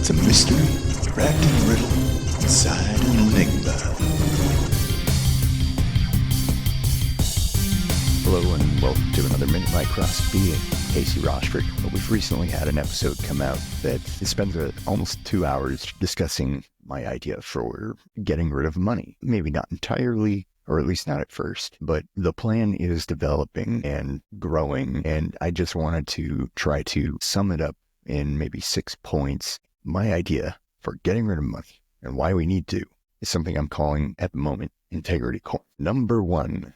It's a mystery wrapped in a riddle inside an enigma. Hello and welcome to another Minute by Crosby and Casey Rochford. We've recently had an episode come out that spends almost 2 hours discussing my idea for getting rid of money. Maybe not entirely, or at least not at first, but the plan is developing and growing, and I just wanted to try to sum it up in maybe 6 points. My idea for getting rid of money and why we need to is something I'm calling at the moment integrity coin. Number one,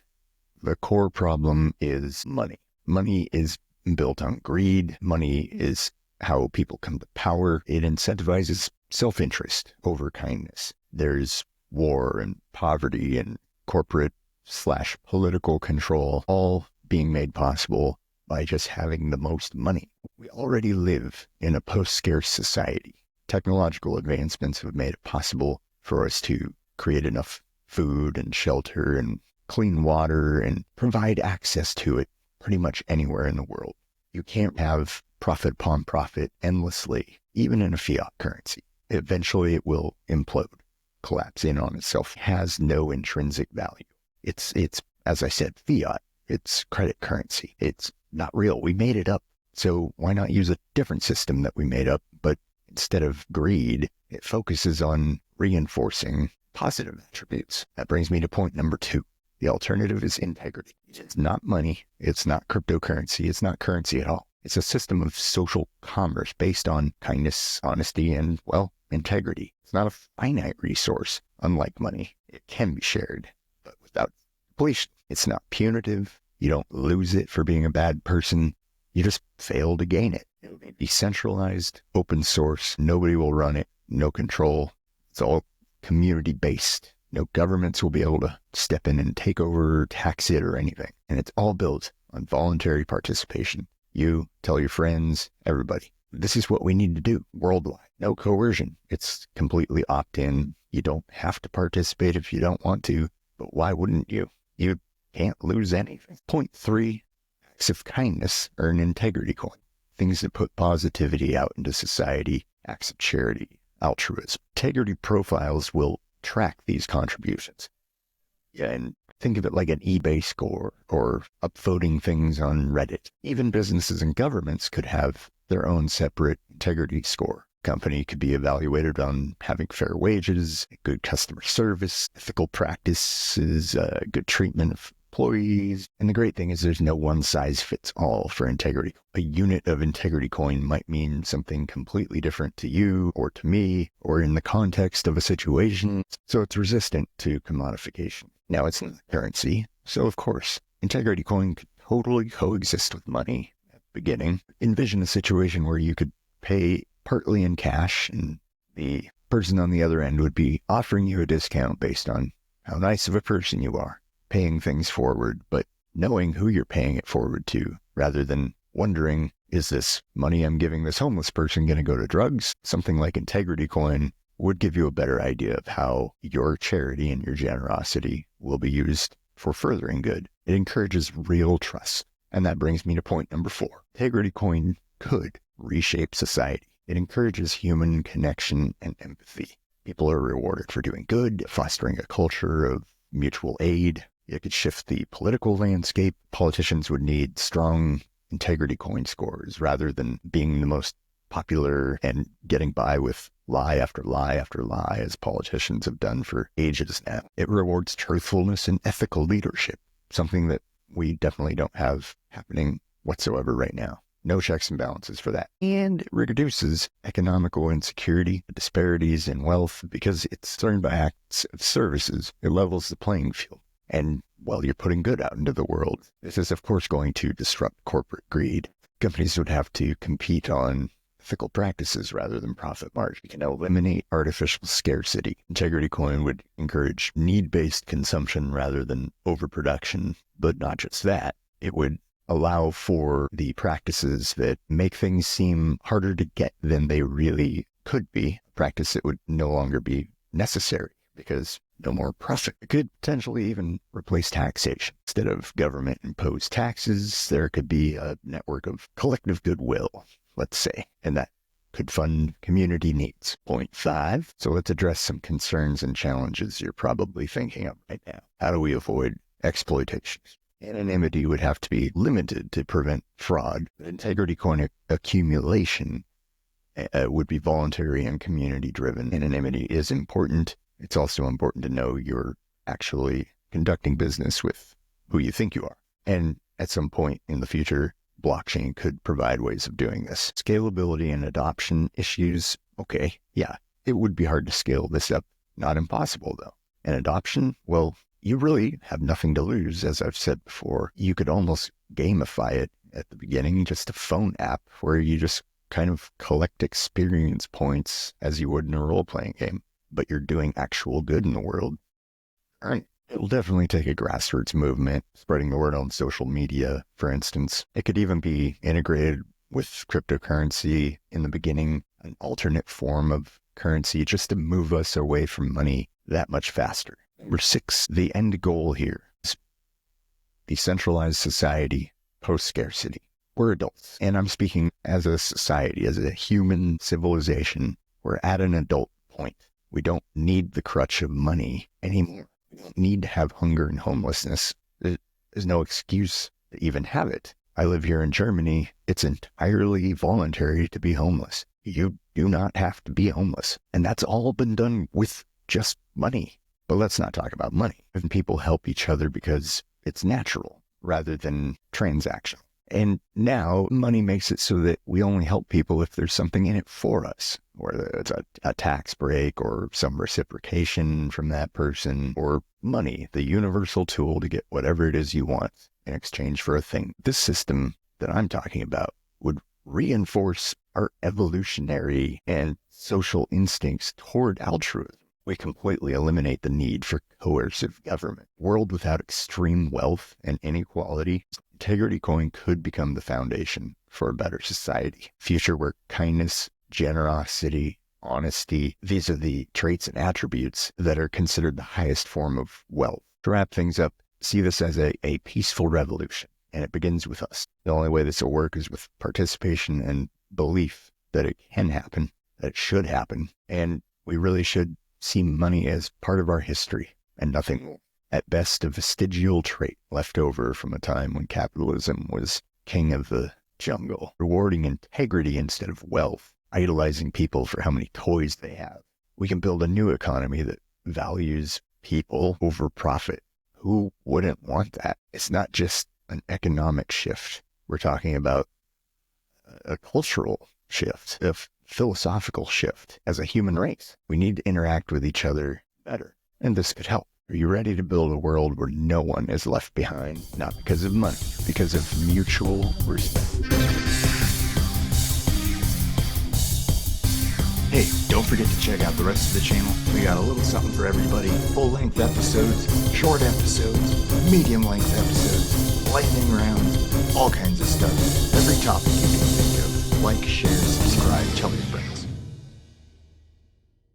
the core problem is money. Money is built on greed. Money is how people come to power. It incentivizes self-interest over kindness. There's war and poverty and corporate/political control, all being made possible by just having the most money. We already live in a post-scarce society. Technological advancements have made it possible for us to create enough food and shelter and clean water and provide access to it pretty much anywhere in the world. You can't have profit upon profit endlessly, even in a fiat currency. Eventually it will implode, collapse in on itself. It has no intrinsic value. It's as I said, fiat. It's credit currency. It's not real. We made it up. So why not use a different system that we made up? But instead of greed, it focuses on reinforcing positive attributes. That brings me to point number 2. The alternative is integrity. It's not money. It's not cryptocurrency. It's not currency at all. It's a system of social commerce based on kindness, honesty, and, well, integrity. It's not a finite resource. Unlike money, it can be shared, but without depletion. It's not punitive. You don't lose it for being a bad person. You just fail to gain it. It'll be decentralized, open source. Nobody will run it. No control. It's all community-based. No governments will be able to step in and take over, tax it, or anything. And it's all built on voluntary participation. You tell your friends, everybody. This is what we need to do worldwide. No coercion. It's completely opt-in. You don't have to participate if you don't want to, but why wouldn't you? You can't lose anything. Point 3, acts of kindness are an integrity coin. Things that put positivity out into society, acts of charity, altruism. Integrity profiles will track these contributions. Yeah, and think of it like an eBay score or upvoting things on Reddit. Even businesses and governments could have their own separate integrity score. Company could be evaluated on having fair wages, good customer service, ethical practices, good treatment of employees. And the great thing is there's no one size fits all for integrity. A unit of integrity coin might mean something completely different to you or to me or in the context of a situation. So it's resistant to commodification. Now it's not currency. So of course, integrity coin could totally coexist with money at the beginning. Envision a situation where you could pay partly in cash and the person on the other end would be offering you a discount based on how nice of a person you are, paying things forward, but knowing who you're paying it forward to rather than wondering, is this money I'm giving this homeless person going to go to drugs? Something like integrity coin would give you a better idea of how your charity and your generosity will be used for furthering good. It encourages real trust. And that brings me to point number 4. Integrity coin could reshape society. It encourages human connection and empathy. People are rewarded for doing good, fostering a culture of mutual aid. It could shift the political landscape. Politicians would need strong integrity coin scores rather than being the most popular and getting by with lie after lie after lie, as politicians have done for ages now. It rewards truthfulness and ethical leadership, something that we definitely don't have happening whatsoever right now. No checks and balances for that. And it reduces economical insecurity, disparities in wealth, because it's earned by acts of services. It levels the playing field. And while you're putting good out into the world, this is of course going to disrupt corporate greed. Companies would have to compete on ethical practices rather than profit margin. You can eliminate artificial scarcity. Integrity coin would encourage need-based consumption rather than overproduction. But not just that, it would allow for the practices that make things seem harder to get than they really could be. A practice that would no longer be necessary because no more profit. It could potentially even replace taxation. Instead of government-imposed taxes, there could be a network of collective goodwill, let's say, and that could fund community needs. Point 5. So let's address some concerns and challenges you're probably thinking of right now. How do we avoid exploitation? Anonymity would have to be limited to prevent fraud. Integrity coin accumulation would be voluntary and community-driven. Anonymity is important. It's also important to know you're actually conducting business with who you think you are. And at some point in the future, blockchain could provide ways of doing this. Scalability and adoption issues. Okay, yeah, it would be hard to scale this up. Not impossible, though. And adoption, well, you really have nothing to lose. As I've said before, you could almost gamify it at the beginning, just a phone app where you just kind of collect experience points as you would in a role-playing game, but you're doing actual good in the world. All right. It'll definitely take a grassroots movement, spreading the word on social media, for instance. It could even be integrated with cryptocurrency in the beginning, an alternate form of currency just to move us away from money that much faster. Number 6, the end goal here is decentralized society, post-scarcity. We're adults, and I'm speaking as a society, as a human civilization. We're at an adult point. We don't need the crutch of money anymore. We don't need to have hunger and homelessness. There's no excuse to even have it. I live here in Germany. It's entirely voluntary to be homeless. You do not have to be homeless. And that's all been done with just money. But let's not talk about money. And people help each other because it's natural rather than transactional. And now money makes it so that we only help people if there's something in it for us, whether it's a tax break or some reciprocation from that person, or money, the universal tool to get whatever it is you want in exchange for a thing. This system that I'm talking about would reinforce our evolutionary and social instincts toward altruism. We completely eliminate the need for coercive government. World without extreme wealth and inequality, Integrity Coin could become the foundation for a better society. Future where kindness, generosity, honesty, these are the traits and attributes that are considered the highest form of wealth. To wrap things up, see this as a peaceful revolution, and it begins with us. The only way this will work is with participation and belief that it can happen, that it should happen, and we really should see money as part of our history and nothing more. At best, a vestigial trait left over from a time when capitalism was king of the jungle, rewarding integrity instead of wealth, idolizing people for how many toys they have. We can build a new economy that values people over profit. Who wouldn't want that? It's not just an economic shift. We're talking about a cultural shift, a philosophical shift. As a human race, we need to interact with each other better, and this could help. Are you ready to build a world where no one is left behind? Not because of money, because of mutual respect. Hey, don't forget to check out the rest of the channel. We got a little something for everybody. Full-length episodes, short episodes, medium-length episodes, lightning rounds, all kinds of stuff. Every topic you can think of. Like, share, subscribe, tell your friends.